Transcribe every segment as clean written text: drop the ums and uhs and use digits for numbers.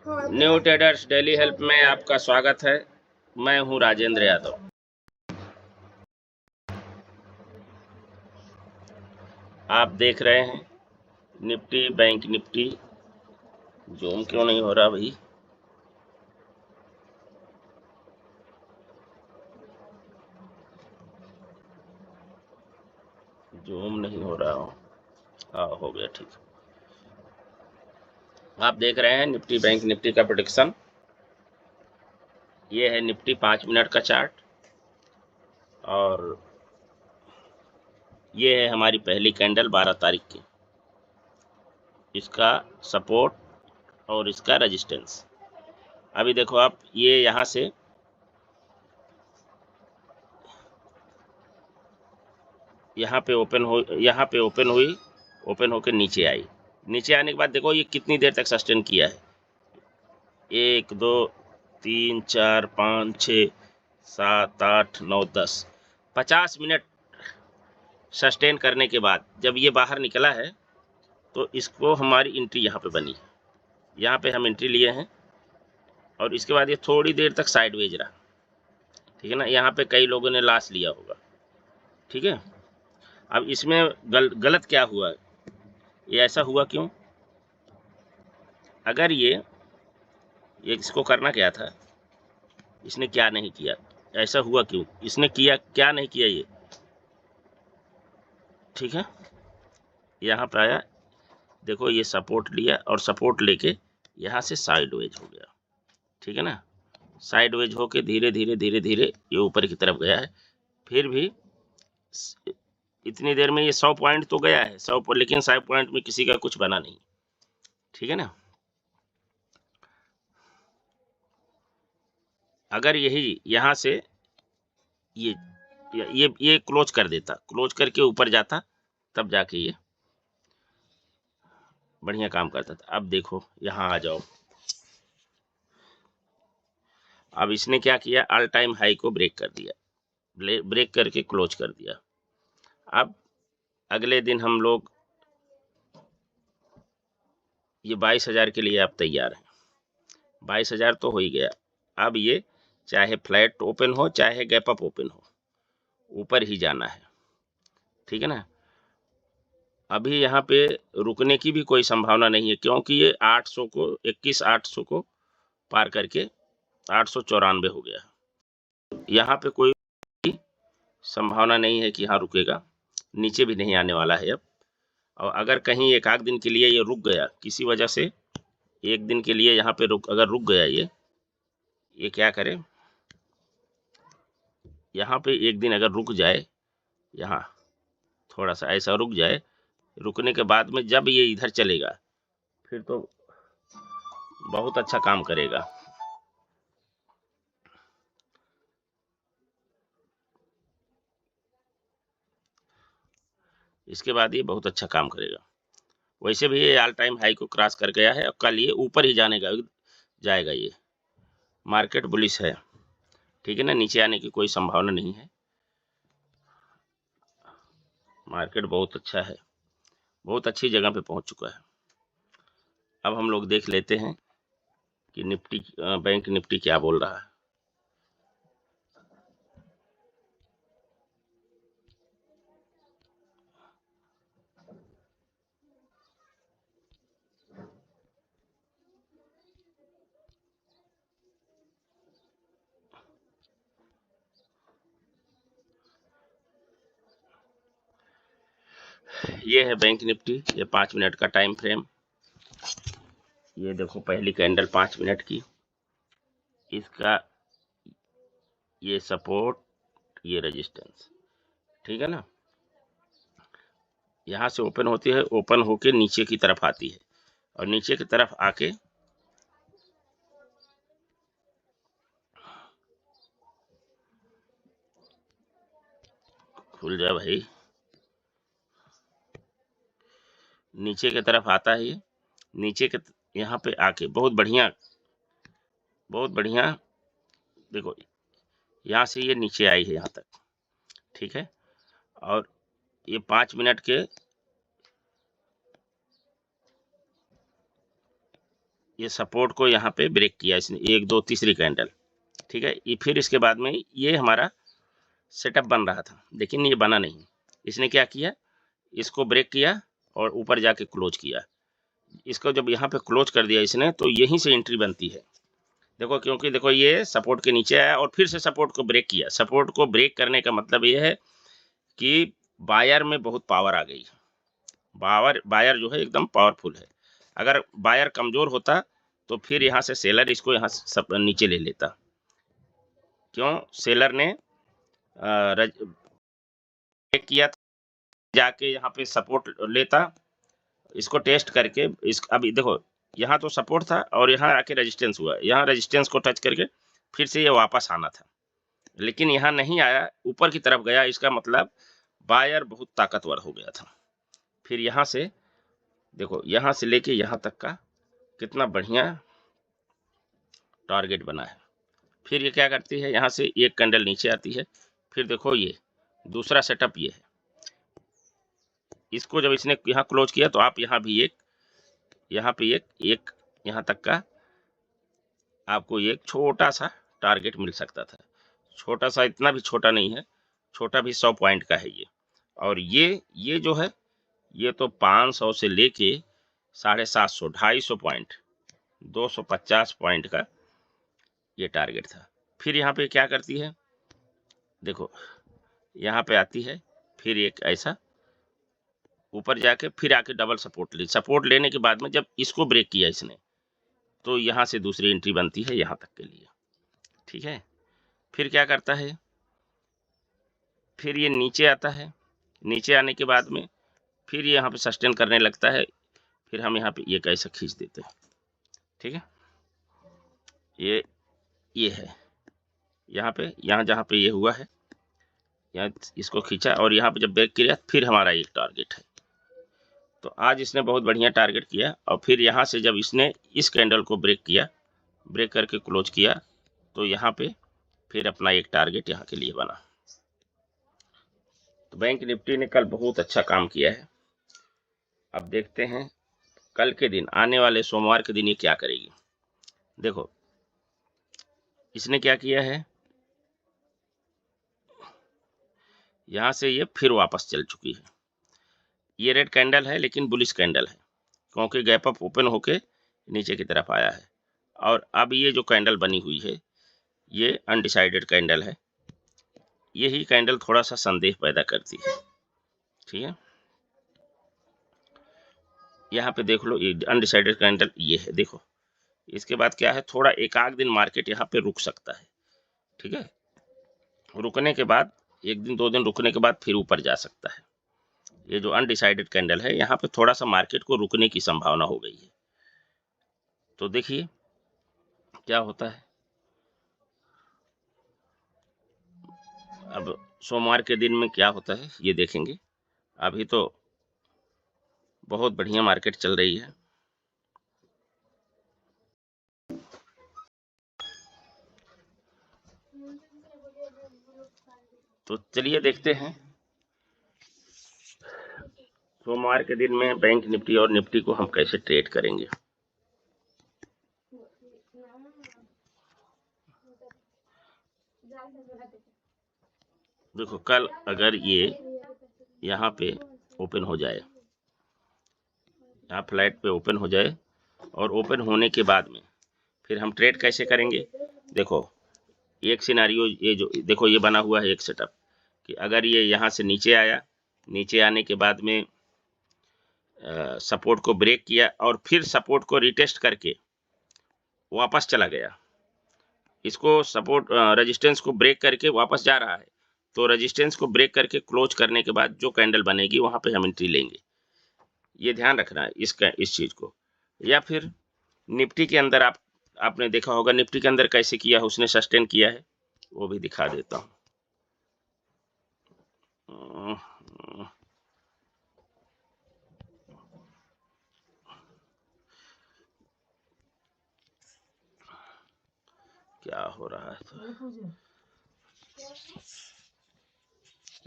New traders daily help में आपका स्वागत है। मैं हूं राजेंद्र यादव। आप देख रहे हैं निफ्टी बैंक निफ्टी। जूम क्यों नहीं हो रहा भाई? जूम नहीं हो रहा हो। हाँ, हो गया, ठीक। आप देख रहे हैं निफ्टी बैंक निफ्टी का प्रेडिक्शन। ये है निफ्टी 5 मिनट का चार्ट और ये है हमारी पहली कैंडल 12 तारीख की। इसका सपोर्ट और इसका रेजिस्टेंस। अभी देखो आप, ये यहाँ से यहाँ पे ओपन हुई, ओपन होकर नीचे आई। नीचे आने के बाद देखो ये कितनी देर तक सस्टेन किया है। 1 2 3 4 5 6 7 8 9 10 50 मिनट सस्टेन करने के बाद जब ये बाहर निकला है तो इसको हमारी एंट्री यहाँ पे बनी। यहाँ पे हम एंट्री लिए हैं और इसके बाद ये थोड़ी देर तक साइडवेज रहा, ठीक है ना। यहाँ पे कई लोगों ने लॉस लिया होगा, ठीक है। अब इसमें गलत क्या हुआ, ये ऐसा हुआ क्यों? अगर ये इसको करना क्या था, इसने क्या नहीं किया, ऐसा हुआ क्यों, इसने किया क्या नहीं किया ये, ठीक है। यहाँ पे आया, देखो ये सपोर्ट लिया और सपोर्ट लेके यहाँ से साइडवेज हो गया, ठीक है ना। साइडवेज होके धीरे धीरे धीरे धीरे ये ऊपर की तरफ गया है। फिर भी इतनी देर में ये 100 पॉइंट तो गया है, 100 पर, लेकिन 100 पॉइंट में किसी का कुछ बना नहीं, ठीक है ना। अगर यही यहाँ से ये क्लोज कर देता, क्लोज करके ऊपर जाता, तब जाके ये बढ़िया काम करता था। अब देखो यहाँ आ जाओ, अब इसने क्या किया, ऑल टाइम हाई को ब्रेक कर दिया, ब्रेक करके क्लोज कर दिया। अब अगले दिन हम लोग ये 22,000 के लिए आप तैयार हैं। 22,000 तो हो ही गया। अब ये चाहे फ्लैट ओपन हो चाहे गैप अप ओपन हो, ऊपर ही जाना है, ठीक है ना। अभी यहाँ पे रुकने की भी कोई संभावना नहीं है, क्योंकि ये 800 को 21,800 को पार करके 894 हो गया। यहाँ पे कोई संभावना नहीं है कि यहाँ रुकेगा, नीचे भी नहीं आने वाला है अब। और अगर कहीं एक आध दिन के लिए ये रुक गया किसी वजह से, एक दिन के लिए यहाँ पे अगर रुक गया ये क्या करे, यहाँ पे एक दिन अगर रुक जाए, यहाँ थोड़ा सा ऐसा रुक जाए, रुकने के बाद में जब ये इधर चलेगा फिर तो बहुत अच्छा काम करेगा। इसके बाद ये बहुत अच्छा काम करेगा। वैसे भी ये ऑल टाइम हाई को क्रॉस कर गया है और कल ये ऊपर ही जाएगा। ये मार्केट बुलिश है, ठीक है ना, नीचे आने की कोई संभावना नहीं है। मार्केट बहुत अच्छा है, बहुत अच्छी जगह पे पहुंच चुका है। अब हम लोग देख लेते हैं कि निफ्टी बैंक निफ्टी क्या बोल रहा है। ये है बैंक निफ्टी, ये 5 मिनट का टाइम फ्रेम। ये देखो पहली कैंडल 5 मिनट की, इसका ये सपोर्ट, ये रेजिस्टेंस, ठीक है ना। यहाँ से ओपन होती है, ओपन होके नीचे की तरफ आती है और नीचे की तरफ आके खुल जाए भाई, नीचे की तरफ आता है ये, नीचे के यहाँ पे आके बहुत बढ़िया देखो, यहाँ से ये नीचे आई है यहाँ तक, ठीक है। और ये 5 मिनट के ये सपोर्ट को यहाँ पे ब्रेक किया इसने, 1 2 तीसरी कैंडल, ठीक है। ये फिर इसके बाद में ये हमारा सेटअप बन रहा था, लेकिन ये बना नहीं। इसने क्या किया, इसको ब्रेक किया और ऊपर जाके क्लोज किया। इसको जब यहाँ पे क्लोज कर दिया इसने, तो यहीं से एंट्री बनती है। देखो, क्योंकि देखो ये सपोर्ट के नीचे आया और फिर से सपोर्ट को ब्रेक किया। सपोर्ट को ब्रेक करने का मतलब ये है कि बायर में बहुत पावर आ गई। बायर जो है एकदम पावरफुल है। अगर बायर कमजोर होता तो फिर यहाँ से सेलर इसको यहाँ से सब नीचे ले लेता। क्यों, सेलर ने ब्रेक किया था, जाके यहाँ पे सपोर्ट लेता, इसको टेस्ट करके इस अभी देखो यहाँ तो सपोर्ट था और यहाँ आके रेजिस्टेंस हुआ, यहाँ रेजिस्टेंस को टच करके फिर से ये वापस आना था, लेकिन यहाँ नहीं आया, ऊपर की तरफ गया। इसका मतलब बायर बहुत ताकतवर हो गया था। फिर यहाँ से देखो, यहाँ से लेके यहाँ तक का कितना बढ़िया टारगेट बना है। फिर ये क्या करती है, यहाँ से एक कैंडल नीचे आती है। फिर देखो ये दूसरा सेटअप ये है। इसको जब इसने यहाँ क्लोज किया तो आप यहाँ भी एक, यहाँ पे एक यहाँ तक का आपको एक छोटा सा टारगेट मिल सकता था। छोटा सा, इतना भी छोटा नहीं है, छोटा भी 100 पॉइंट का है ये। और ये जो है, ये तो 500 से लेके 750, 250 पॉइंट, 250 पॉइंट का ये टारगेट था। फिर यहाँ पे क्या करती है, देखो यहाँ पे आती है, फिर एक ऐसा ऊपर जाके फिर आके डबल सपोर्ट ली। सपोर्ट लेने के बाद में जब इसको ब्रेक किया इसने, तो यहाँ से दूसरी एंट्री बनती है यहाँ तक के लिए, ठीक है। फिर क्या करता है, फिर ये नीचे आता है। नीचे आने के बाद में फिर ये यहाँ पे सस्टेन करने लगता है। फिर हम यहाँ पे ये कैसा खींच देते हैं, ठीक है। ये है यहाँ पे, यहाँ जहाँ पे ये हुआ है, यहाँ इसको खींचा और यहाँ पे जब ब्रेक किया फिर हमारा एक टारगेट है। तो आज इसने बहुत बढ़िया टारगेट किया। और फिर यहाँ से जब इसने इस कैंडल को ब्रेक किया, ब्रेक करके क्लोज किया, तो यहाँ पे फिर अपना एक टारगेट यहाँ के लिए बना। तो बैंक निफ्टी ने कल बहुत अच्छा काम किया है। अब देखते हैं कल के दिन, आने वाले सोमवार के दिन ये क्या करेगी। देखो इसने क्या किया है, यहाँ से ये फिर वापस चल चुकी है। ये रेड कैंडल है लेकिन बुलिश कैंडल है, क्योंकि गैप अप ओपन होके नीचे की तरफ आया है। और अब ये जो कैंडल बनी हुई है, ये अनडिसाइडेड कैंडल है। यही कैंडल थोड़ा सा संदेह पैदा करती है, ठीक है। यहाँ पे देख लो, ये अनडिसाइडेड कैंडल ये है, देखो। इसके बाद क्या है, थोड़ा एक आध दिन मार्केट यहाँ पे रुक सकता है, ठीक है। रुकने के बाद 1 दिन 2 दिन रुकने के बाद फिर ऊपर जा सकता है। ये जो अनडिसाइडेड कैंडल है, यहाँ पे थोड़ा सा मार्केट को रुकने की संभावना हो गई है। तो देखिए क्या होता है। अब सोमवार के दिन में क्या होता है ये देखेंगे। अभी तो बहुत बढ़िया मार्केट चल रही है। तो चलिए देखते हैं सोमवार के दिन में बैंक निफ्टी और निफ्टी को हम कैसे ट्रेड करेंगे। देखो कल अगर ये यहाँ पे ओपन हो जाए, यहाँ फ्लैट पे ओपन हो जाए, और ओपन होने के बाद में फिर हम ट्रेड कैसे करेंगे। देखो एक सिनारियो, ये जो देखो ये बना हुआ है एक सेटअप, कि अगर ये यहाँ से नीचे आया, नीचे आने के बाद में सपोर्ट को ब्रेक किया और फिर सपोर्ट को रिटेस्ट करके वापस चला गया, इसको सपोर्ट रेजिस्टेंस को ब्रेक करके वापस जा रहा है, तो रेजिस्टेंस को ब्रेक करके क्लोज करने के बाद जो कैंडल बनेगी वहां पे हम एंट्री लेंगे। ये ध्यान रखना है इस चीज को। या फिर निफ्टी के अंदर आपने देखा होगा, निफ्टी के अंदर कैसे किया है, उसने सस्टेन किया है, वो भी दिखा देता हूँ। क्या हो रहा है, तो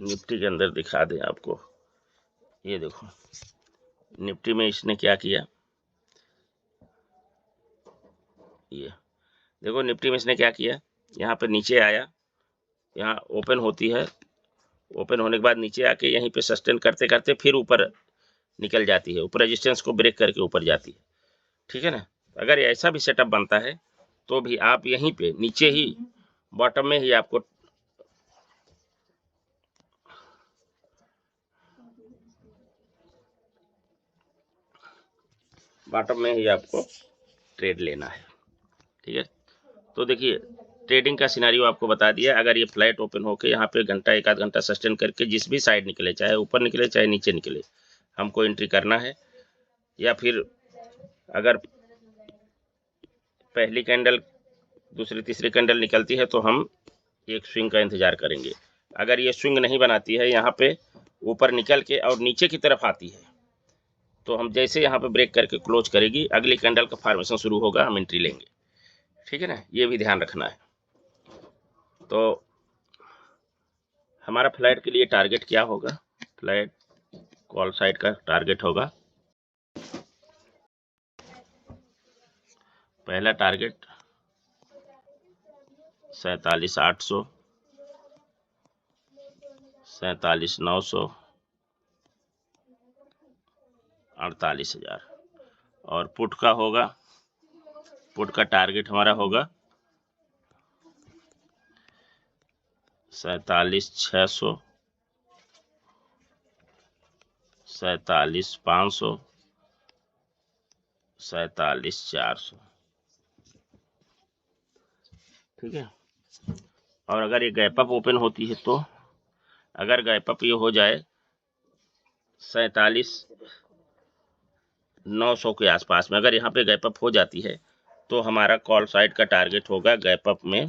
निफ्टी के अंदर दिखा दें आपको। ये देखो निफ्टी में इसने क्या किया, ये देखो निफ्टी में इसने क्या किया, यहाँ पे नीचे आया, यहाँ ओपन होती है, ओपन होने के बाद नीचे आके यहीं पे सस्टेन करते करते फिर ऊपर निकल जाती है, ऊपर रेजिस्टेंस को ब्रेक करके ऊपर जाती है। ठीक है ना। अगर ऐसा भी सेटअप बनता है तो भी आप यहीं पे नीचे ही बॉटम में ही आपको ट्रेड लेना है। ठीक है, तो देखिए ट्रेडिंग का सिनेरियो आपको बता दिया। अगर ये फ्लैट ओपन होकर यहाँ पे घंटा एक आध घंटा सस्टेन करके जिस भी साइड निकले, चाहे ऊपर निकले चाहे नीचे निकले, हमको एंट्री करना है। या फिर अगर पहली कैंडल दूसरी तीसरी कैंडल निकलती है तो हम एक स्विंग का इंतजार करेंगे। अगर ये स्विंग नहीं बनाती है, यहाँ पे ऊपर निकल के और नीचे की तरफ आती है, तो हम जैसे यहाँ पे ब्रेक करके क्लोज करेगी, अगली कैंडल का फॉर्मेशन शुरू होगा, हम एंट्री लेंगे। ठीक है ना, ये भी ध्यान रखना है। तो हमारा फ्लैट के लिए टारगेट क्या होगा, फ्लैट कॉल साइड का टारगेट होगा, पहला टारगेट 47,800, 47,900, 48,000। और पुट का होगा, पुट का टारगेट हमारा होगा 47,600, 47,500, 47,400। ठीक है। और अगर ये गैप अप ओपन होती है तो अगर गैप अप ये हो जाए 47,900 के आसपास में, अगर यहाँ पे गैप अप हो जाती है तो हमारा कॉल साइड का टारगेट होगा गैप अप में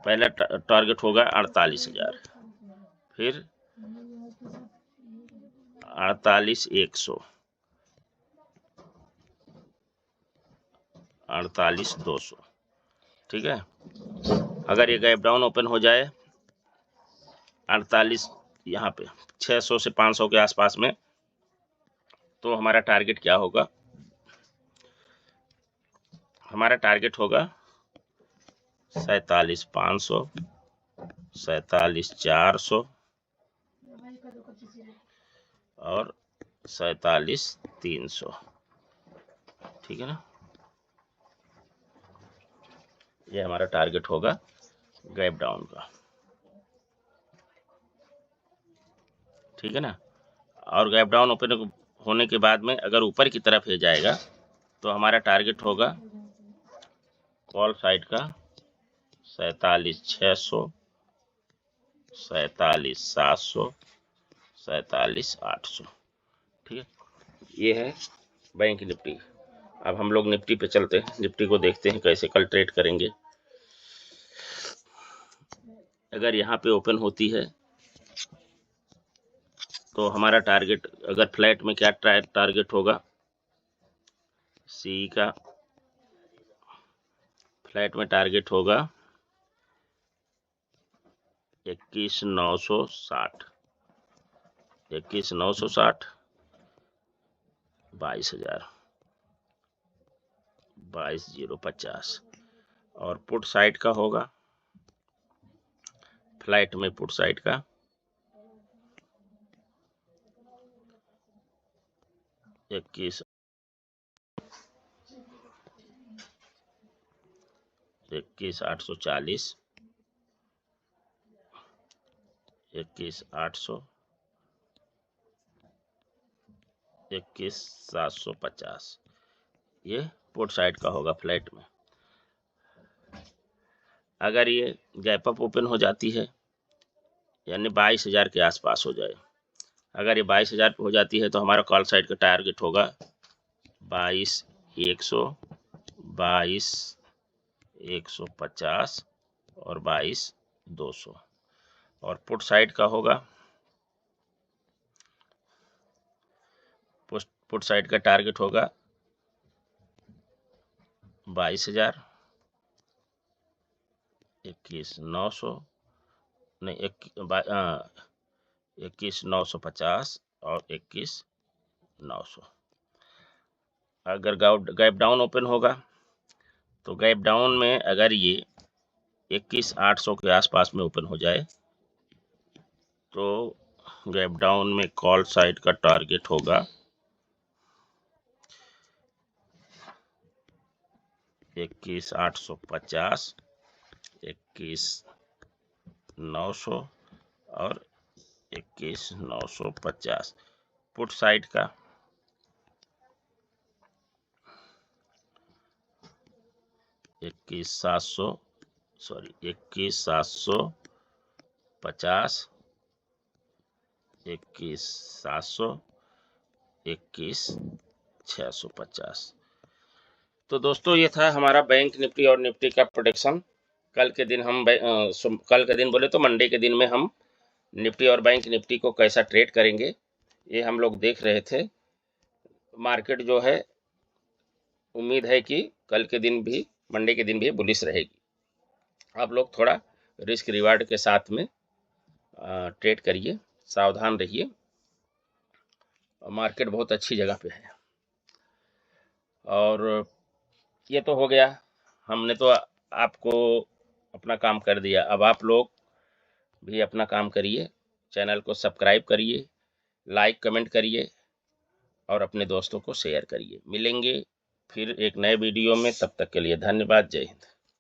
पहला टारगेट होगा 48,000, फिर 48,100, 48,200। ठीक है। अगर ये गैप डाउन ओपन हो जाए 48 यहाँ पे 600 से 500 के आसपास में, तो हमारा टारगेट क्या होगा, हमारा टारगेट होगा 47,500, 47,400 और 47,300। ठीक है ना, ये हमारा टारगेट होगा गैप डाउन का। ठीक है ना। और गैप डाउन ओपन होने के बाद में अगर ऊपर की तरफ ही जाएगा तो हमारा टारगेट होगा कॉल साइड का 47,600, 47,700, 47,800। ठीक है, ये है बैंक निफ्टी। अब हम लोग निफ्टी पे चलते हैं, निफ्टी को देखते हैं कैसे कल ट्रेड करेंगे। अगर यहाँ पे ओपन होती है तो हमारा टारगेट, अगर फ्लैट में क्या टारगेट होगा, सी का फ्लैट में टारगेट होगा 21,960, 21,960, 22,000, 22,050। और पुट साइड का होगा, फ्लैट में पुट साइड का 21,840, 21,800, 21,750। ये पुट साइड का होगा फ्लैट में। अगर ये गैप अप ओपन हो जाती है, यानी 22,000 के आसपास हो जाए, अगर ये 22,000 पे हो जाती है तो हमारा कॉल साइड का टारगेट होगा 22,100, 22,150 और 22,200। और पुट साइड का होगा, पुट साइड का टारगेट होगा 22,000, 21,900, नहीं 21,950 और 21,900। अगर गैप डाउन ओपन होगा तो गैप डाउन में अगर ये 21,800 के आसपास में ओपन हो जाए तो गैप डाउन में कॉल साइड का टारगेट होगा 21,850, 21,900 और 21,950। पुट साइड का 21,700, सॉरी 21,750, 21,700, 21,650। तो दोस्तों ये था हमारा बैंक निफ्टी और निफ्टी का प्रोडिक्शन। कल के दिन कल के दिन बोले तो मंडे के दिन में हम निफ्टी और बैंक निफ्टी को कैसा ट्रेड करेंगे ये हम लोग देख रहे थे। मार्केट जो है उम्मीद है कि कल के दिन भी मंडे के दिन भी बुलिश रहेगी। आप लोग थोड़ा रिस्क रिवार्ड के साथ में ट्रेड करिए, सावधान रहिए। मार्केट बहुत अच्छी जगह पे है। और ये तो हो गया, हमने तो आपको अपना काम कर दिया। अब आप लोग भी अपना काम करिए, चैनल को सब्सक्राइब करिए, लाइक कमेंट करिए और अपने दोस्तों को शेयर करिए। मिलेंगे फिर एक नए वीडियो में, तब तक के लिए धन्यवाद। जय हिंद।